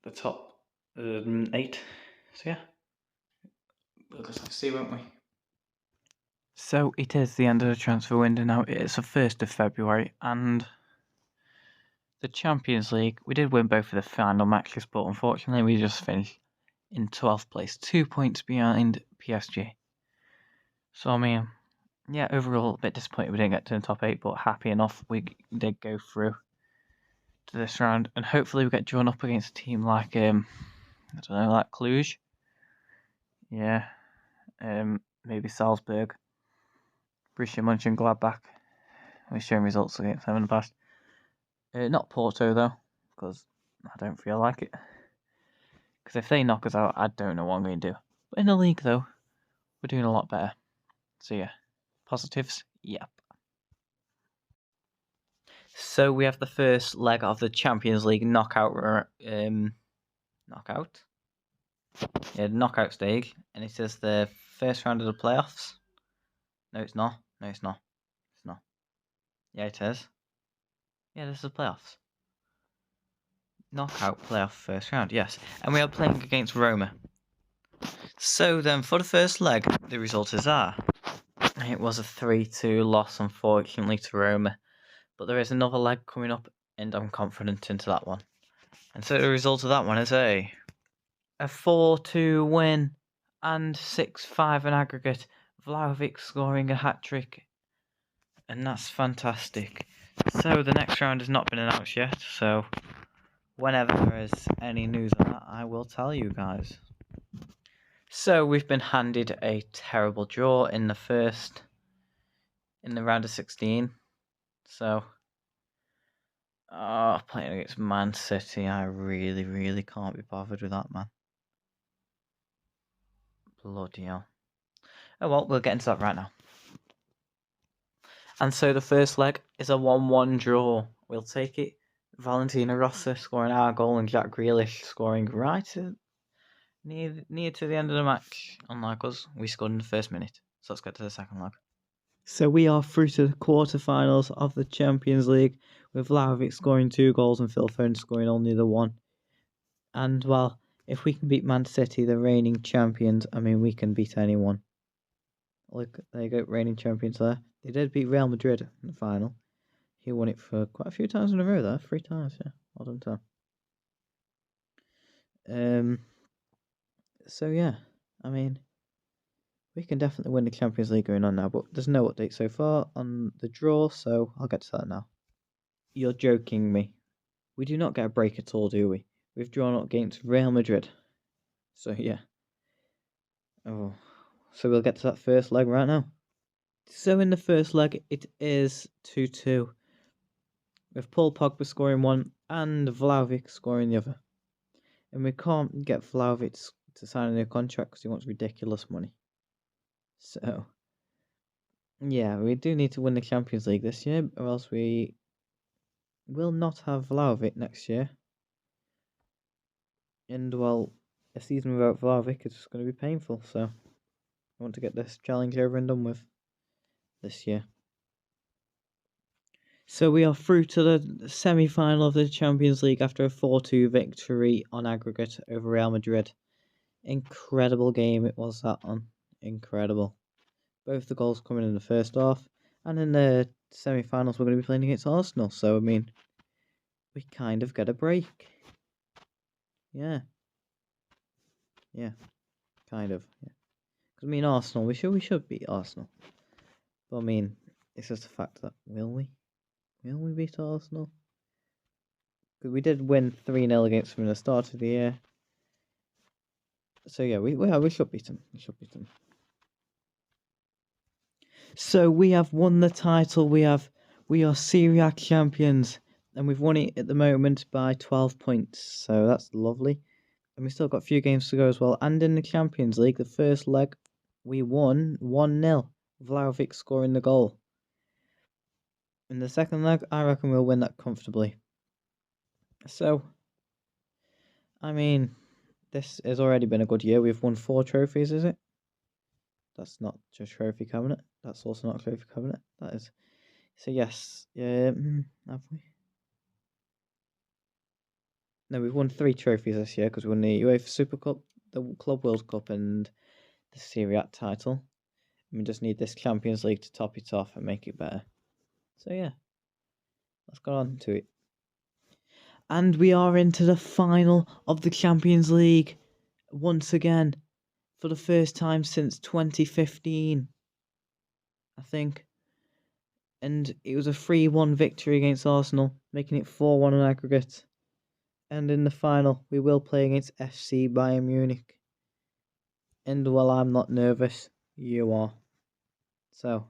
S1: the top 8. So yeah, we'll just have to see, won't we? So it is the end of the transfer window now. It's the 1st of February, and the Champions League, we did win both of the final matches, but unfortunately we just finished in 12th place, 2 points behind PSG. So I mean, yeah, overall a bit disappointed we didn't get to the top 8, but happy enough we did go through to this round, and hopefully we get drawn up against a team like I don't know, like Cluj. Yeah. maybe Salzburg, Borussia Mönchengladbach. We're showing results against them in the past. Not Porto though, because I don't feel like it. Because if they knock us out, I don't know what I'm going to do. But in the league though, we're doing a lot better. So yeah, positives, yep. So we have the first leg of the Champions League knockout stage, and it says the first round of the playoffs. No, it's not. No, it's not. It's not. Yeah, it is. Yeah, this is the playoffs. Knockout playoff first round, yes. And we are playing against Roma. So then, for the first leg, the result is that. It was a 3-2 loss, unfortunately, to Roma. But there is another leg coming up, and I'm confident into that one. And so the result of that one is a 4-2 win and 6-5 in aggregate. Vlahovic scoring a hat-trick. And that's fantastic. So the next round has not been announced yet, so whenever there is any news on that, I will tell you guys. So we've been handed a terrible draw in the round of 16. So, playing against Man City, I really, really can't be bothered with that, man. Bloody hell. Oh well, we'll get into that right now. And so the first leg is a 1-1 draw. We'll take it. Valentina Rossi scoring our goal and Jack Grealish scoring right near to the end of the match. Unlike us, we scored in the first minute. So let's get to the second leg. So we are through to the quarterfinals of the Champions League, with Vlahovic scoring 2 goals and Phil Foden scoring only the 1. And well, if we can beat Man City, the reigning champions, I mean, we can beat anyone. Look, there you go, reigning champions there. They did beat Real Madrid in the final. He won it for quite a few times in a row there, 3 times, yeah. Well done to him. So yeah, I mean, we can definitely win the Champions League going on now, but there's no update so far on the draw, so I'll get to that now. You're joking me. We do not get a break at all, do we? We've drawn up against Real Madrid. So yeah. Oh, so we'll get to that first leg right now. So in the first leg, it is 2-2. With Paul Pogba scoring 1 and Vlahovic scoring the other. And we can't get Vlahovic to sign a new contract because he wants ridiculous money. So, yeah, we do need to win the Champions League this year, or else we will not have Vlahovic next year. And, well, a season without Vlahovic is going to be painful, so I want to get this challenge over and done with this year. So we are through to the semi-final of the Champions League after a 4-2 victory on aggregate over Real Madrid. Incredible game it was, that one. Incredible. Both the goals coming in the first half, and in the semi-finals we're going to be playing against Arsenal, so I mean, we kind of get a break. Yeah, kind of. Yeah. Because I mean, Arsenal, we should beat Arsenal, but I mean, it's just the fact that will we beat Arsenal? Because we did win 3-0 against them in the start of the year. So yeah, we should beat them. We should beat them. So we have won the title. We are Serie A champions, and we've won it at the moment by 12 points. So that's lovely. And we've still got a few games to go as well. And in the Champions League, the first leg, we won 1-0. Vlahovic scoring the goal. In the second leg, I reckon we'll win that comfortably. So, I mean, this has already been a good year. We've won 4 trophies, is it? That's not just trophy cabinet. That's also not a trophy cabinet. That is. So yes, have we? No, we've won 3 trophies this year because we won the UEFA Super Cup, the Club World Cup, and the Serie A title. And we just need this Champions League to top it off and make it better. So yeah, let's go on to it. And we are into the final of the Champions League once again for the first time since 2015, I think. And it was a 3-1 victory against Arsenal, making it 4-1 on aggregate. And in the final, we will play against FC Bayern Munich. And well, I'm not nervous. You are. So,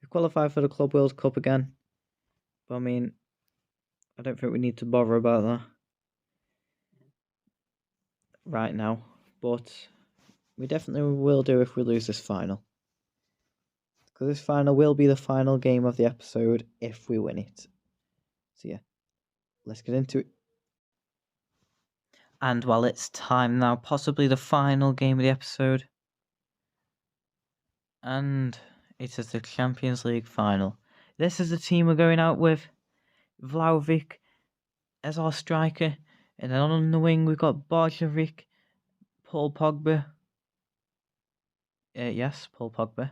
S1: we qualified for the Club World Cup again. But I mean, I don't think we need to bother about that right now. But we definitely will do if we lose this final. Because this final will be the final game of the episode if we win it. So yeah, let's get into it. And while it's time now, possibly the final game of the episode. And it is the Champions League final. This is the team we're going out with. Vlahovic as our striker. And then on the wing we've got Borjevic, Paul Pogba. Yes, Paul Pogba.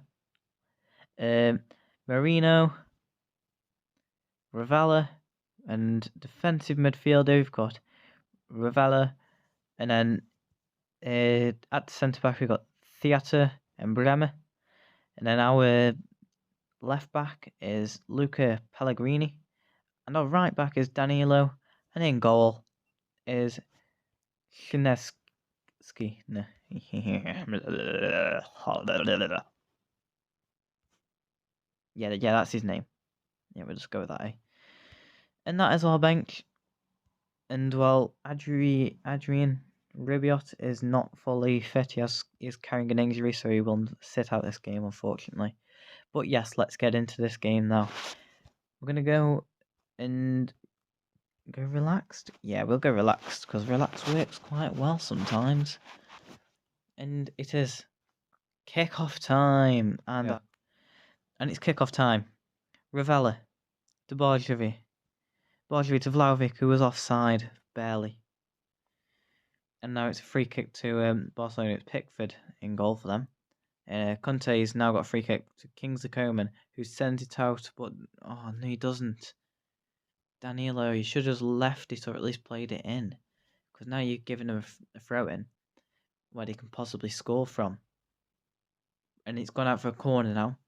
S1: Marino, Ravella, and defensive midfielder we've got Ravella, and then at the centre back we've got Theater and Bremer, and then our left back is Luca Pellegrini, and our right back is Danilo, and in goal is Shineski. No. Yeah, that's his name. Yeah, we'll just go with that. And that is our bench. And well, Adrian Rabiot is not fully fit. He's carrying an injury, so he will sit out this game, unfortunately. But yes, let's get into this game now. We're gonna go and go relaxed. Yeah, we'll go relaxed because relaxed works quite well sometimes. And it is kickoff time, and it's kickoff time. Ravella to Borjevic to Vlahovic, who was offside barely. And now it's a free kick to Barcelona. It's Pickford in goal for them. Conte's now got a free kick to Kingsley Coman, who sends it out, but oh no, he doesn't. Danilo, you should have left it or at least played it in, because now you're giving him a throw in where they can possibly score from. And it's gone out for a corner now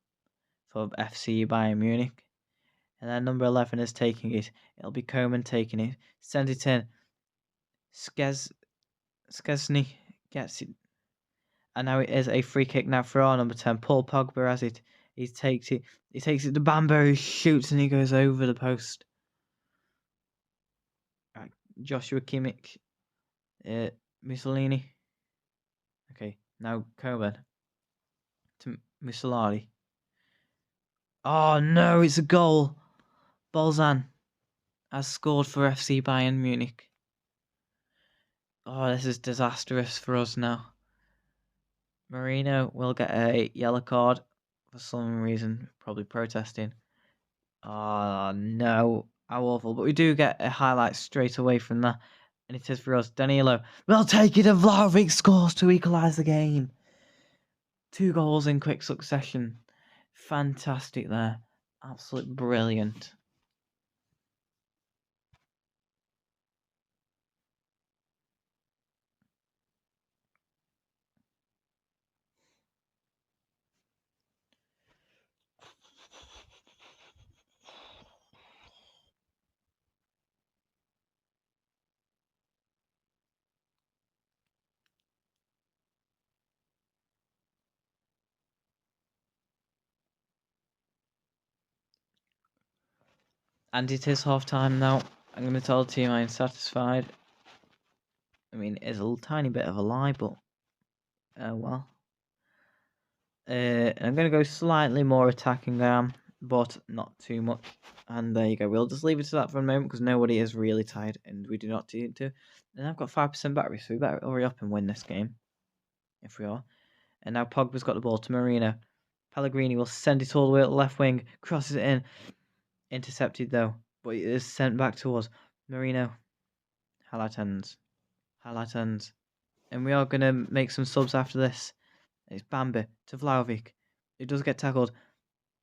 S1: for FC Bayern Munich. And then number 11 is taking it. It'll be Coman taking it. Send it in. Szczesny gets it. And now it is a free kick now for our number 10. Paul Pogba has it. He takes it to Bambo, who shoots and he goes over the post. Right, Joshua Kimmich. Mussolini. Okay, now Coman. To Mussolini. Oh no, it's a goal. Bolzan has scored for FC Bayern Munich. Oh, this is disastrous for us now. Marino will get a yellow card for some reason, probably protesting. Oh no, how awful. But we do get a highlight straight away from that. And it is for us. Danilo will take it, and Vlahovic scores to equalise the game. 2 goals in quick succession. Fantastic there. Absolutely brilliant. And it is half time now. I'm going to tell the team I'm satisfied. I mean, it's a tiny bit of a lie, but well. I'm going to go slightly more attacking down, but not too much. And there you go. We'll just leave it to that for a moment because nobody is really tired and we do not need to. And I've got 5% battery, so we better hurry up and win this game. If we are. And now Pogba's got the ball to Marino. Pellegrini will send it all the way up the left wing, crosses it in. Intercepted though, but it is sent back to us. Marino. Highlight ends. And we are going to make some subs after this. It's Bambi to Vlahovic. It does get tackled.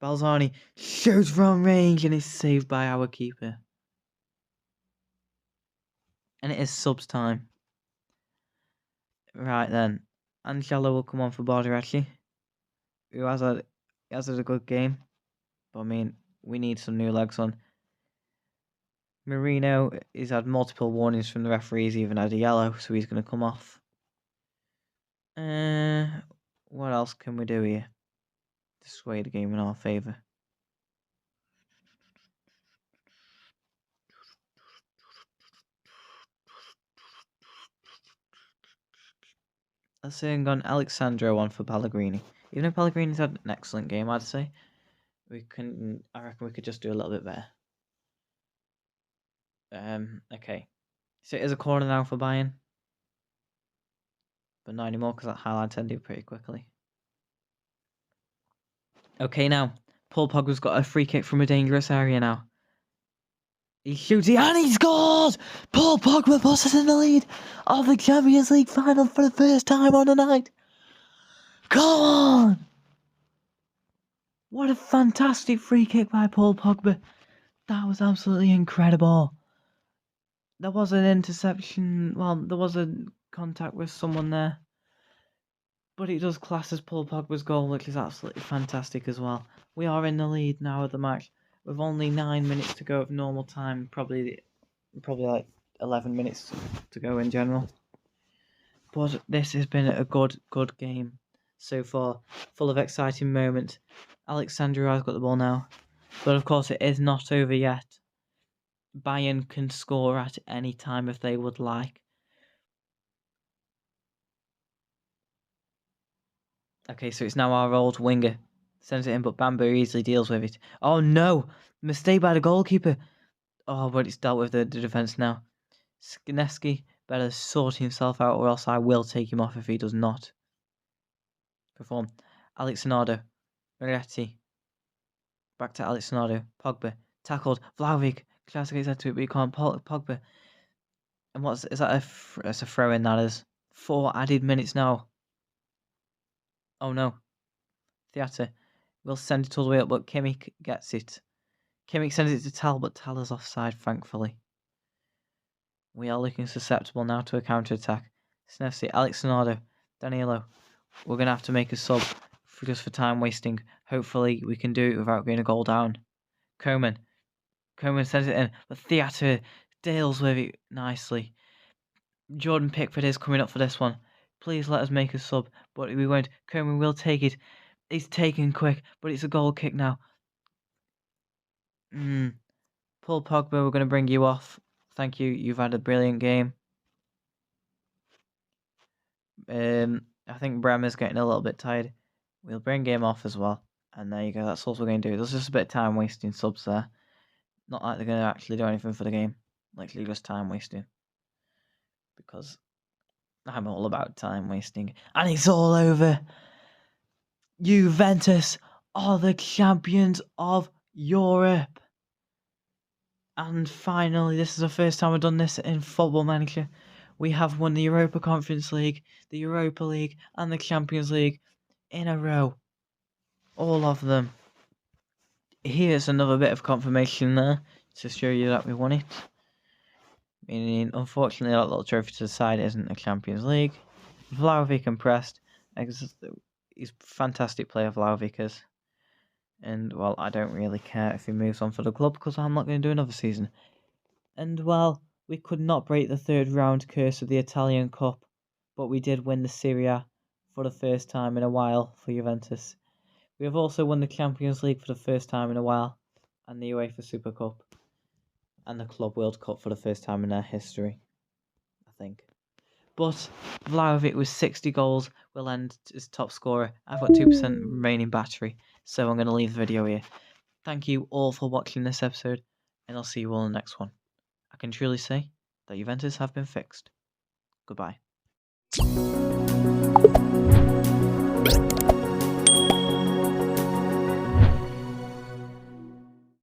S1: Balzani shoots from range and is saved by our keeper. And it is subs time. Right then. Angelo will come on for Borderetti, who has had a good game. But I mean, we need some new legs on. Marino has had multiple warnings from the referees, even had a yellow, so he's going to come off. what else can we do here to sway the game in our favour? Let's say I'm going Alexandro on for Pellegrini. Even if Pellegrini's had an excellent game, I'd say I reckon we could just do a little bit better. Okay. So it is a corner now for Bayern. But not anymore because that highlights ended pretty quickly. Okay, now. Paul Pogba's got a free kick from a dangerous area now. He shoots it and he scores! Paul Pogba puts us in the lead of the Champions League final for the first time on the night. Come on! What a fantastic free kick by Paul Pogba. That was absolutely incredible. There was an interception. Well, there was a contact with someone there. But it does class as Paul Pogba's goal, which is absolutely fantastic as well. We are in the lead now of the match with only 9 minutes to go of normal time. Probably like 11 minutes to go in general. But this has been a good game so far, full of exciting moments. Alexandru has got the ball now, but of course it is not over yet. Bayern can score at any time if they would like. Okay, so it's now our old winger. Sends it in, but Bambo easily deals with it. Oh no! Mistake by the goalkeeper. Oh, but it's dealt with the defence now. Skineski better sort himself out, or else I will take him off if he does not perform. Alexandro. Moretti. Back to Alexandro. Pogba. Tackled. Vlahovic. Tries to get into it, but he can't. Pogba. And is that it's a throw in, that is. 4 added minutes now. Oh no. Theatre will send it all the way up, but Kimmich gets it. Kimmich sends it to Tal, but Tal is offside, thankfully. We are looking susceptible now to a counter-attack. Snefsy, Alexandro, Danilo. We're going to have to make a sub just for time wasting. Hopefully we can do it without getting a goal down. Coman sends it in, but Theatre deals with it nicely. Jordan Pickford is coming up for this one. Please let us make a sub, but we won't. Coman will take it. It's taken quick, but it's a goal kick now. Paul Pogba, we're going to bring you off. Thank you. You've had a brilliant game. I think Bremer's getting a little bit tired. We'll bring him off as well. And there you go. That's all we're going to do. There's just a bit of time wasting subs there. Not like they're going to actually do anything for the game. Literally just time wasting. Because I'm all about time wasting. And it's all over. Juventus are the champions of Europe. And finally, this is the first time I've done this in Football Manager. We have won the Europa Conference League, the Europa League, and the Champions League in a row. All of them. Here's another bit of confirmation there to show you that we won it. Meaning, unfortunately, that little trophy to the side isn't a Champions League. Vlahovic impressed. He's a fantastic player, Vlahovic is. And, well, I don't really care if he moves on for the club because I'm not going to do another season. And, well, we could not break the third round curse of the Italian Cup, but we did win the Serie A for the first time in a while for Juventus. We have also won the Champions League for the first time in a while, and the UEFA Super Cup, and the Club World Cup for the first time in their history, I think. But Vlahovic with 60 goals will end as top scorer. I've got 2% remaining battery, so I'm going to leave the video here. Thank you all for watching this episode, and I'll see you all in the next one. I can truly say that Juventus have been fixed. Goodbye.